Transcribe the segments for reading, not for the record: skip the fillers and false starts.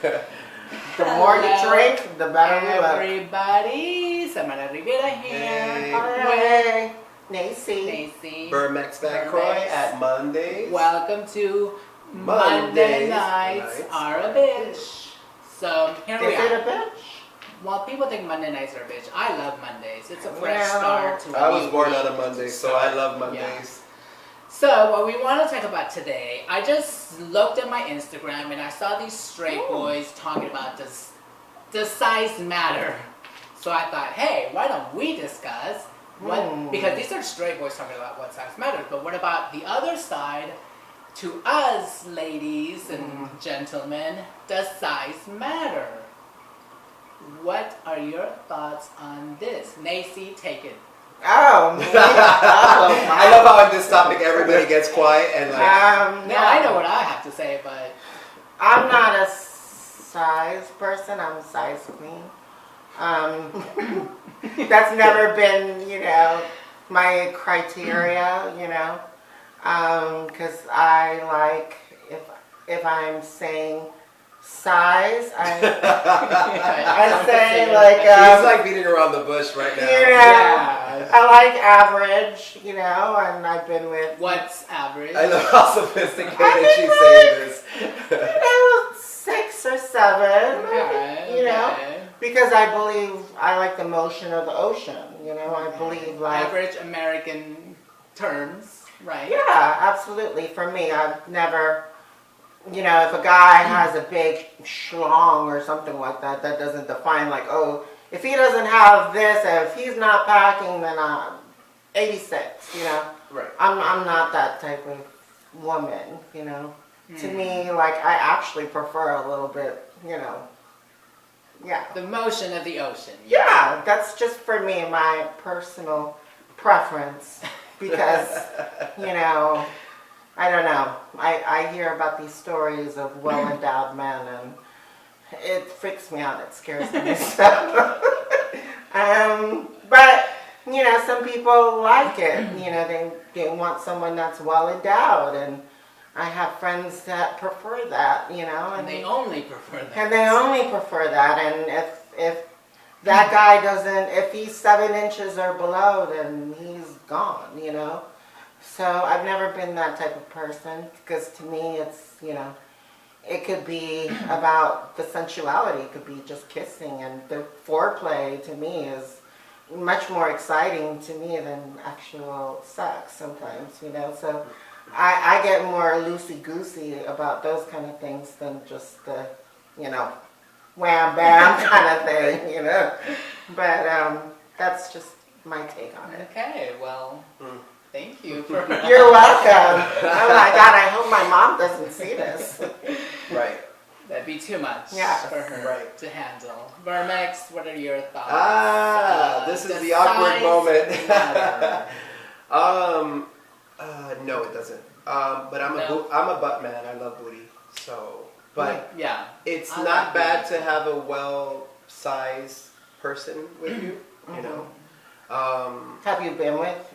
The more you drink, the better you look. Everybody, Samara Rivera here. Hey, Nacy. Nacy. Burmex McCroy at Mondays. Welcome to Monday Mondays Nights Are a Bitch. So here we are. Is it a bitch? Well, people think Monday nights are a bitch. I love Mondays. It's a fresh Well, start to I was born on a Monday, so I love Mondays. Yeah. So what we want to talk about today, I just looked at my Instagram and I saw these straight boys talking about does size matter? So I thought, hey, why don't we discuss what, because these are straight boys talking about what size matters, but what about the other side? To us, ladies and gentlemen, does size matter? What are your thoughts on this? Nacy, take it. Oh, me? I love how on this topic everybody gets quiet and like. No, I know what I have to say, but I'm not a size person. I'm a size queen. That's never been, my criteria, because I like if I'm saying size, I say like he's like beating around the bush right now. I like average, and I've been with. What's average? I love how sophisticated she's saying this. 6 or 7. Okay. Because I like the motion of the ocean. I believe like average American terms, right? Yeah, absolutely. For me, I've never. If a guy has a big schlong or something like that, that doesn't define like, oh, if he doesn't have this, if he's not packing, then I'm 86, Right. I'm not that type of woman, To me, like, I actually prefer a little bit, yeah. The motion of the ocean. Yeah, that's just for me, my personal preference, because, I don't know. I hear about these stories of well-endowed men, and it freaks me out. It scares me. But some people like it. They want someone that's well-endowed, and I have friends that prefer that. And they only prefer that. And they only prefer that. And if that guy doesn't, if he's 7 inches or below, then he's gone. So I've never been that type of person, because to me it's, it could be about the sensuality. It could be just kissing, and the foreplay to me is much more exciting to me than actual sex sometimes, So I get more loosey-goosey about those kind of things than just the, wham bam kind of thing, But that's just my take on it. Okay, well... Thank you. You're welcome. Oh my God, I hope my mom doesn't see this. Right. That'd be too much for her to handle. Vermex, what are your thoughts? This is the awkward moment. No, it doesn't. But I'm a butt man. I love booty. So, but it's not bad to have a well-sized person with you. Have you been with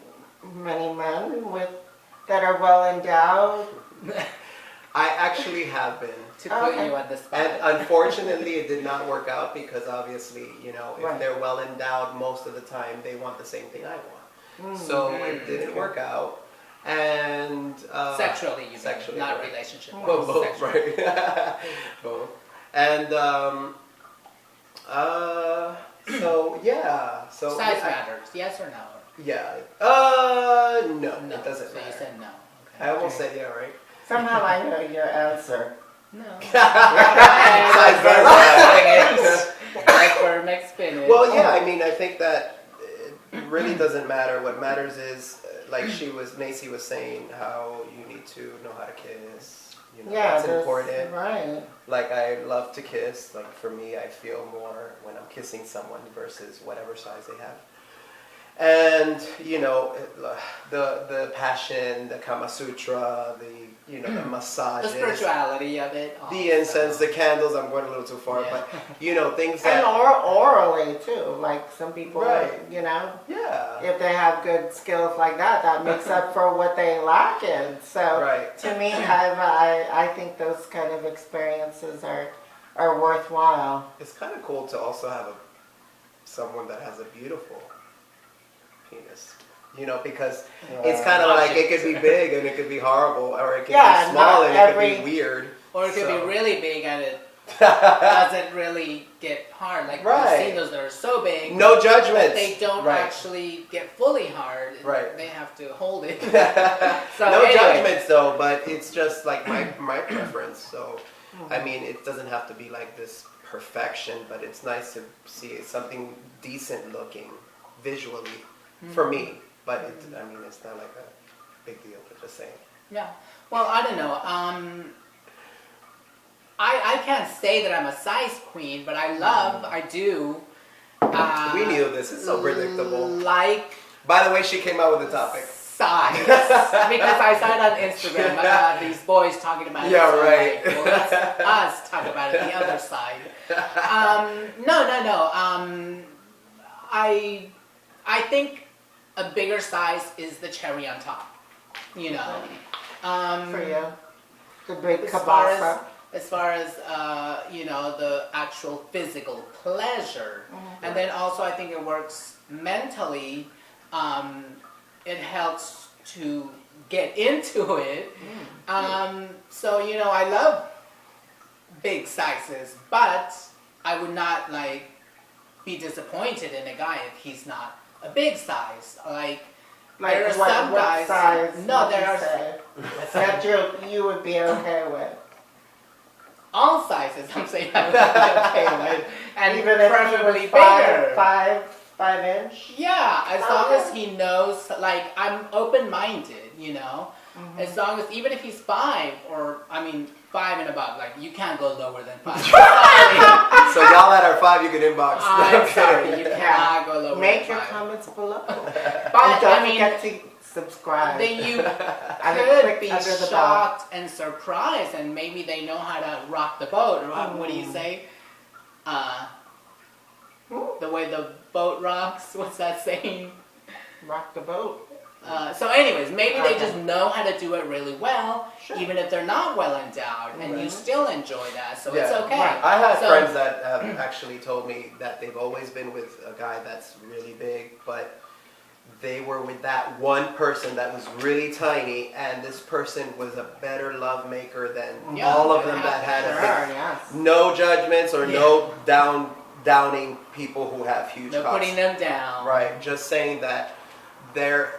many men that are well endowed? I actually have been. To put you on the spot. And unfortunately, it did not work out, because obviously, if they're well endowed, most of the time they want the same thing I want. So it didn't work out. And sexually, not right. relationship. Well, both, right? Both. And so yeah. So size matters, yes or no? Yeah. No, it doesn't So matter. you said no. Okay. I almost said yeah, right? Somehow I know your answer. No. Size matters. Well, yeah, I mean, I think that it really doesn't matter. What matters is, like Nacy was saying, how you need to know how to kiss. That's important. Right. Like, I love to kiss. Like, for me, I feel more when I'm kissing someone versus whatever size they have. And, the passion, the Kama Sutra, the massages. The spirituality of it. The incense, the candles, I'm going a little too far, but, things that... And orally, too. Like, some people, Yeah. if they have good skills like that, that makes up for what they lack in. So, to me, I think those kind of experiences are are worthwhile. It's kind of cool to also have someone that has a beautiful penis. You know, because it's kind of like it could be big and it could be horrible, or it could be small and it could be weird. Or it could be really big and it doesn't really get hard. Like I've seen those that are so big. No judgments. They don't actually get fully hard. Right. They have to hold it. So no judgments though, but it's just like my preference. So I mean, it doesn't have to be like this perfection, but it's nice to see something decent looking visually for me. But I mean, it's not like a big deal. But just saying. Yeah. Well, I don't know. I can't say that I'm a size queen, but I do. We knew this. It's so predictable. Like. By the way, she came out with the topic. Size. Because I saw it on Instagram. These boys talking about it. Yeah, so right. Like, well, let's us talk about it. The other side. No. I think a bigger size is the cherry on top. You know. For you, the big As far as you know, the actual physical pleasure, and then also I think it works mentally. It helps to get into it. So you know, I love big sizes, but I would not like be disappointed in a guy if he's not a big size. Like there are some what guys. Size No, there are. That you would be okay with. All sizes, I'm saying I would be okay with, and even if preferably he was bigger. 5 inch. Yeah, as long as he knows. Like I'm open-minded, you know. As long as even if he's 5 or 5 and above, like you can't go lower than 5. Sorry. So y'all that are 5, you can inbox. I'm sorry, you cannot go lower. Make than your 5. comments below. But don't forget to subscribe. Then you click could be under the shocked and surprised, and maybe they know how to rock the boat. Or what do you say? The way the boat rocks. What's that saying? Rock the boat. So anyways, maybe they just know how to do it really well, Sure. even if they're not well endowed, and you still enjoy that, so it's okay. I have friends that have actually told me that they've always been with a guy that's really big, but they were with that one person that was really tiny, and this person was a better love maker than all of them that had a big, no judgments or no downing people who have huge No cocks. putting them down. Right, just saying that they're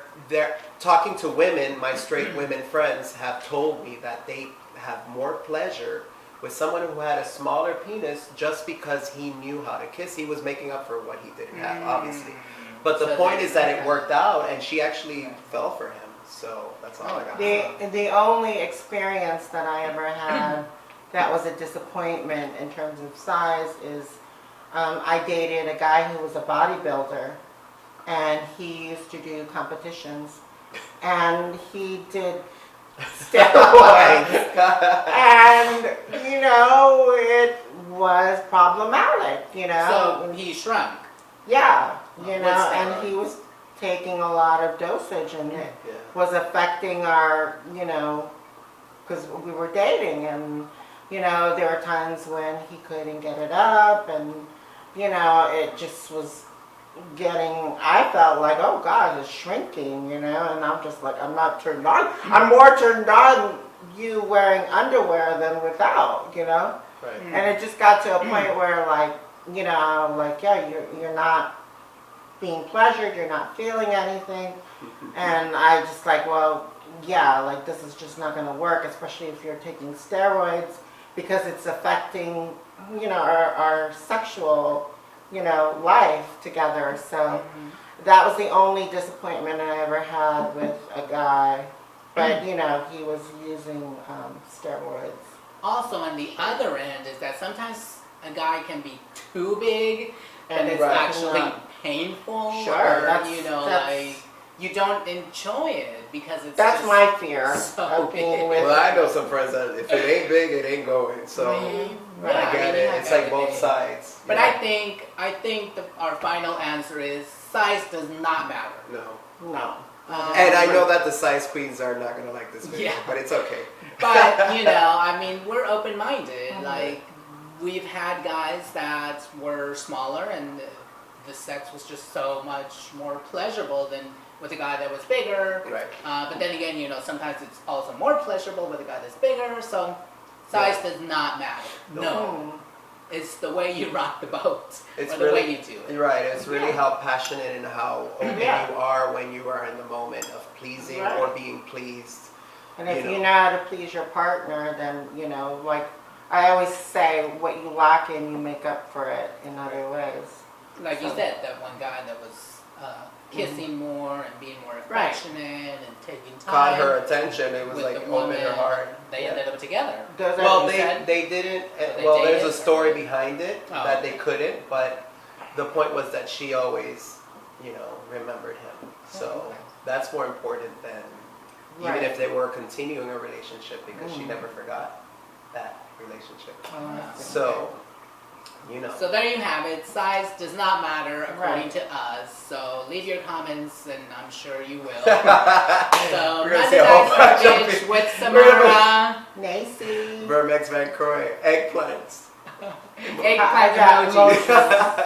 talking to women, my straight women friends have told me that they have more pleasure with someone who had a smaller penis just because he knew how to kiss. He was making up for what he didn't have, obviously. But the point is that it worked out, and she actually fell for him. So that's all I got. The only experience that I ever had that was a disappointment in terms of size is I dated a guy who was a bodybuilder, and he used to do competitions, and he did steroids, and you know it was problematic. You know, So he shrunk. yeah, you know, and he was taking a lot of dosage, and it was affecting our, you know, because we were dating, and you know there were times when he couldn't get it up, and you know it just was getting, I felt like, oh God, it's shrinking, you know, and I'm just like, I'm not turned on. I'm more turned on you wearing underwear than without, you know. Right. And it just got to a point where, like, you know, like, yeah, you're not being pleasured, you're not feeling anything, and I just like, well, yeah, like this is just not going to work, especially if you're taking steroids, because it's affecting, you know, our sexual, you know, life together. So that was the only disappointment I ever had with a guy. But, you know, he was using steroids. Also, on the other end is that sometimes a guy can be too big and it's actually painful. Sure. Or, you know, like, you don't enjoy it because it's That's just my fear so of being big. with. Well, I know some friends that if it ain't big, it ain't going. So I get it. It's like both sides. But I think our final answer is size does not matter. No. And I know that the size queens are not going to like this video, but it's okay. But, you know, I mean, we're open-minded. Like, we've had guys that were smaller and the sex was just so much more pleasurable than with a guy that was bigger. Right. But then again, you know, sometimes it's also more pleasurable with a guy that's bigger. So size does not matter. No. It's the way you rock the boat, It's or the really, way you do it. Right. It's really how passionate and how open you are when you are in the moment of pleasing or being pleased. And if you know how to please your partner, then, you know, like I always say, what you lack in, you make up for it in other ways. Like you said, that one guy that was kissing more and being more affectionate and taking time. Caught her attention. It was with like the opened woman. her heart. They ended up together. Well, they didn't. They Well, there's dated, a story behind it Oh. that they couldn't, but the point was that she always, you know, remembered him. So that's more important than even if they were continuing a relationship, because she never forgot that relationship. So, you know. So there you have it. Size does not matter according to us. So leave your comments, and I'm sure you will. So We're gonna see a whole bunch of Bitch with Samara, Nacy. Vermex Van Croy, eggplants. eggplant emojis.